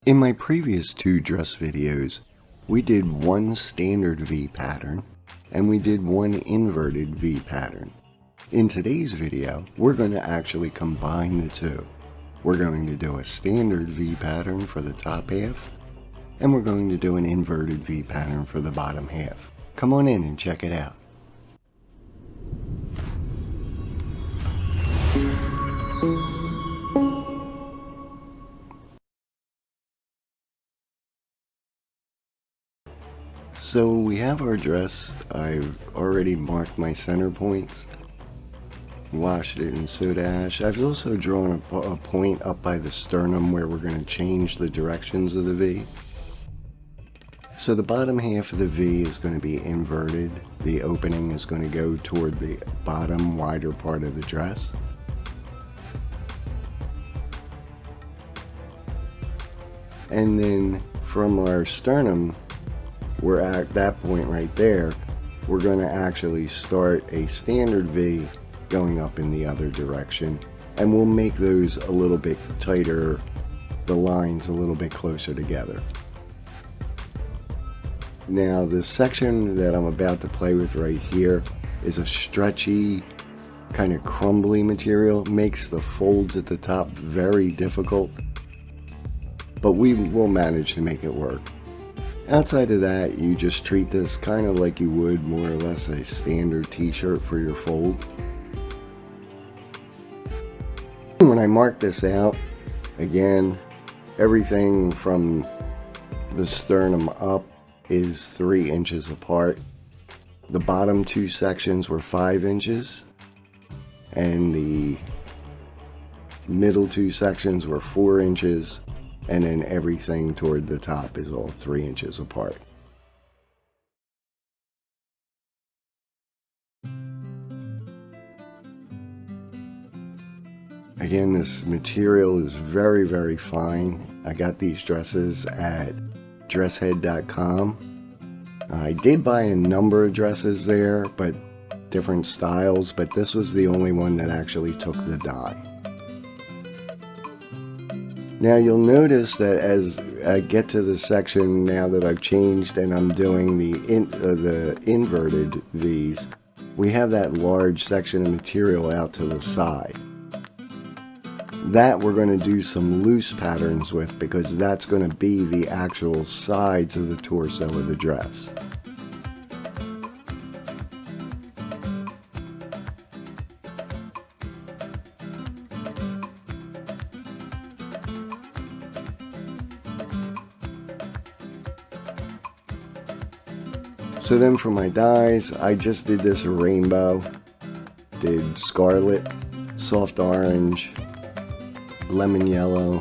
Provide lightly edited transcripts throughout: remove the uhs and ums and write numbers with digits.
In my previous two dress videos, we did one standard V pattern and we did one inverted V pattern. In today's video, we're going to actually combine the two. We're going to do a standard V pattern for the top half, and we're going to do an inverted V pattern for the bottom half. Come on in and check it out. So we have our dress. I've already marked my center points, washed it in soda ash. I've also drawn a point up by the sternum where we're going to change the directions of the V. So the bottom half of the V is going to be inverted. The opening is going to go toward the bottom wider part of the dress. And then from our sternum, we're at that point right there, we're going to actually start a standard V going up in the other direction, and we'll make those a little bit tighter, the lines a little bit closer together. Now the section that I'm about to play with right here is a stretchy, kind of crumbly material. Makes the folds at the top very difficult, but we will manage to make it work. Outside of that, you just treat this kind of like you would more or less a standard t-shirt for your fold. When I mark this out, again, everything from the sternum up is 3 inches apart. The bottom two sections were 5 inches, and the middle two sections were 4 inches. And then everything toward the top is all 3 inches apart. Again, this material is very, very fine. I got these dresses at dresshead.com. I did buy a number of dresses there, but different styles, but this was the only one that actually took the dye. Now you'll notice that as I get to the section now that I've changed and I'm doing the inverted V's, we have that large section of material out to the side. That we're going to do some loose patterns with, because that's going to be the actual sides of the torso of the dress. So then for my dyes, I just did this rainbow, did scarlet, soft orange, lemon yellow,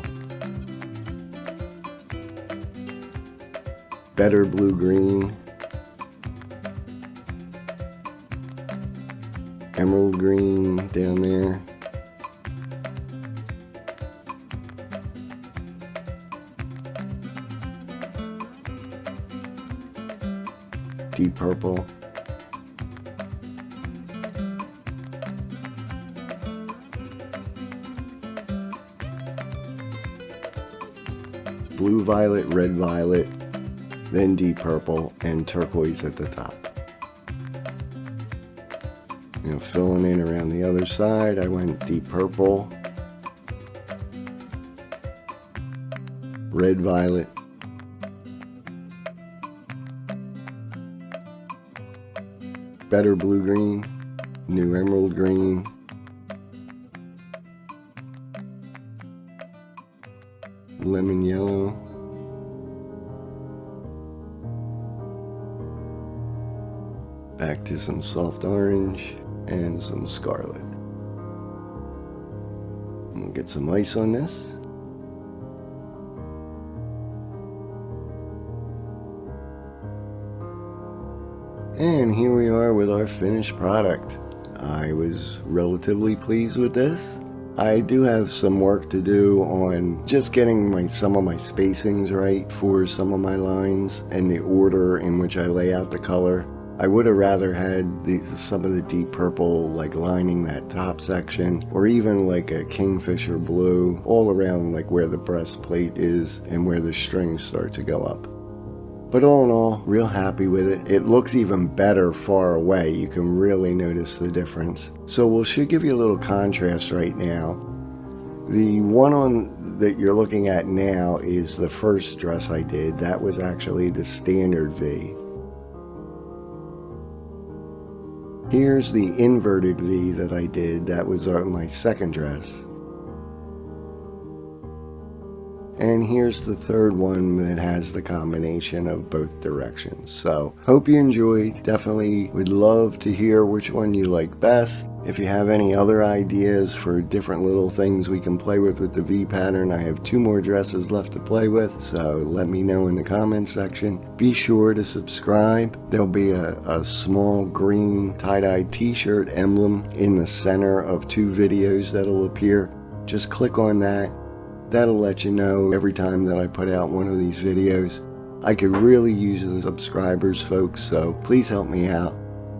better blue green, emerald green down there, deep purple, blue violet, red violet, then deep purple, and turquoise at the top. You know, filling in around the other side, I went deep purple, red violet, better blue green, new emerald green, lemon yellow, back to some soft orange and some scarlet. I'm gonna get some ice on this. And here we are with our finished product. I was relatively pleased with this. I do have some work to do on just getting some of my spacings right for some of my lines and the order in which I lay out the color. I would have rather had some of the deep purple like lining that top section, or even like a kingfisher blue all around like where the breastplate is and where the strings start to go up. But all in all, real happy with it. It looks even better far away. You can really notice the difference. So we should give you a little contrast right now. The one that you're looking at now is the first dress I did. That was actually the standard V. Here's the inverted V that I did. That was my second dress. And here's the third one that has the combination of both directions. So, hope you enjoyed. Definitely would love to hear which one you like best. If you have any other ideas for different little things we can play with the V pattern, I have 2 more dresses left to play with, so let me know in the comments section. Be sure to subscribe. There'll be a small green tie-dye t-shirt emblem in the center of 2 videos that'll appear. Just click on that. That'll let you know every time that I put out one of these videos. I could really use the subscribers, folks, so please help me out.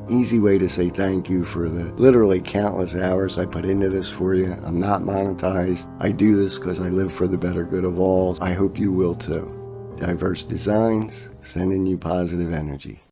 Easy way to say thank you for the literally countless hours I put into this for you. I'm not monetized. I do this because I live for the better good of all. I hope you will too. Dyeverse Designs, sending you positive energy.